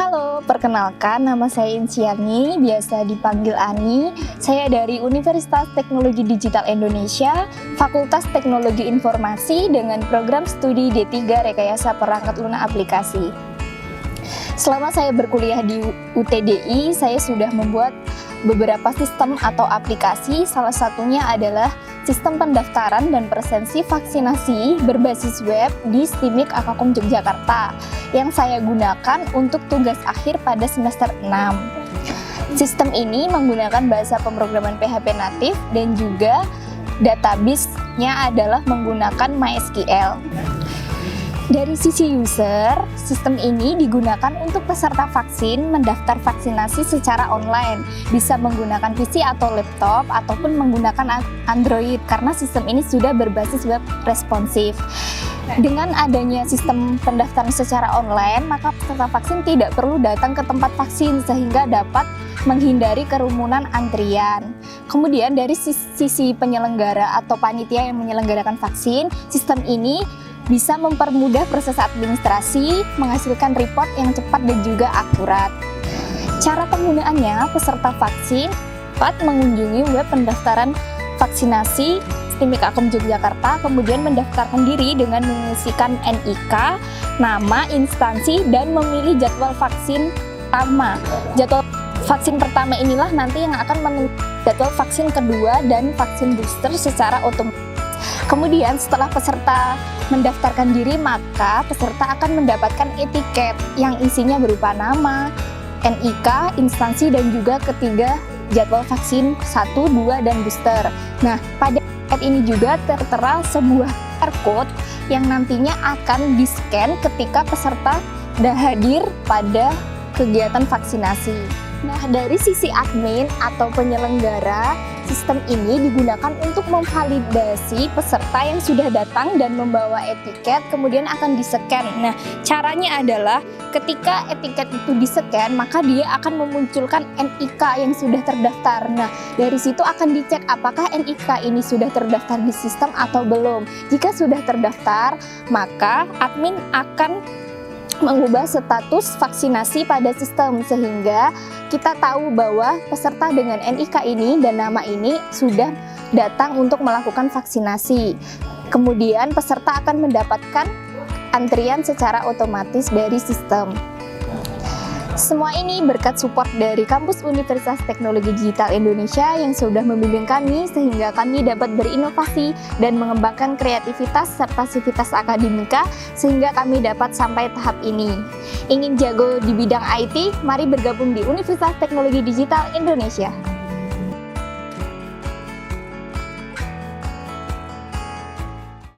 Halo, perkenalkan nama saya Insiani, biasa dipanggil Ani. Saya dari Universitas Teknologi Digital Indonesia, Fakultas Teknologi Informasi dengan program studi D3 Rekayasa Perangkat Lunak Aplikasi. Selama saya berkuliah di UTDI, saya sudah membuat beberapa sistem atau aplikasi, salah satunya adalah sistem pendaftaran dan presensi vaksinasi berbasis web di STIMIK Akakom Yogyakarta yang saya gunakan untuk tugas akhir pada semester 6. Sistem ini menggunakan bahasa pemrograman PHP natif dan juga database-nya adalah menggunakan MySQL. Dari sisi user, sistem ini digunakan untuk peserta vaksin mendaftar vaksinasi secara online, bisa menggunakan PC atau laptop ataupun menggunakan Android karena sistem ini sudah berbasis web responsif. Dengan adanya sistem pendaftaran secara online, maka peserta vaksin tidak perlu datang ke tempat vaksin sehingga dapat menghindari kerumunan antrian. Kemudian dari sisi penyelenggara atau panitia yang menyelenggarakan vaksin, sistem ini bisa mempermudah proses administrasi, menghasilkan report yang cepat dan juga akurat. Cara penggunaannya, peserta vaksin dapat mengunjungi web pendaftaran vaksinasi STIMIK Akakom Yogyakarta, kemudian mendaftarkan diri dengan mengisikan NIK, nama, instansi, dan memilih jadwal vaksin pertama. Jadwal vaksin pertama inilah nanti yang akan menentukan jadwal vaksin kedua dan vaksin booster secara otomatis. Kemudian setelah peserta mendaftarkan diri, maka peserta akan mendapatkan etiket yang isinya berupa nama, NIK, instansi, dan juga ketiga jadwal vaksin 1, 2, dan booster. Nah, pada etiket ini juga tertera sebuah QR code yang nantinya akan di-scan ketika peserta sudah hadir pada kegiatan vaksinasi. Nah, dari sisi admin atau penyelenggara, sistem ini digunakan untuk memvalidasi peserta yang sudah datang dan membawa etiket, kemudian akan di-scan. Nah, caranya adalah ketika etiket itu di-scan, maka dia akan memunculkan NIK yang sudah terdaftar. Nah, dari situ akan dicek apakah NIK ini sudah terdaftar di sistem atau belum. Jika sudah terdaftar, maka admin akan mengubah status vaksinasi pada sistem sehingga kita tahu bahwa peserta dengan NIK ini dan nama ini sudah datang untuk melakukan vaksinasi. Kemudian peserta akan mendapatkan antrian secara otomatis dari sistem. Semua ini berkat support dari Kampus Universitas Teknologi Digital Indonesia yang sudah membimbing kami sehingga kami dapat berinovasi dan mengembangkan kreativitas serta sivitas akademika sehingga kami dapat sampai tahap ini. Ingin jago di bidang IT? Mari bergabung di Universitas Teknologi Digital Indonesia.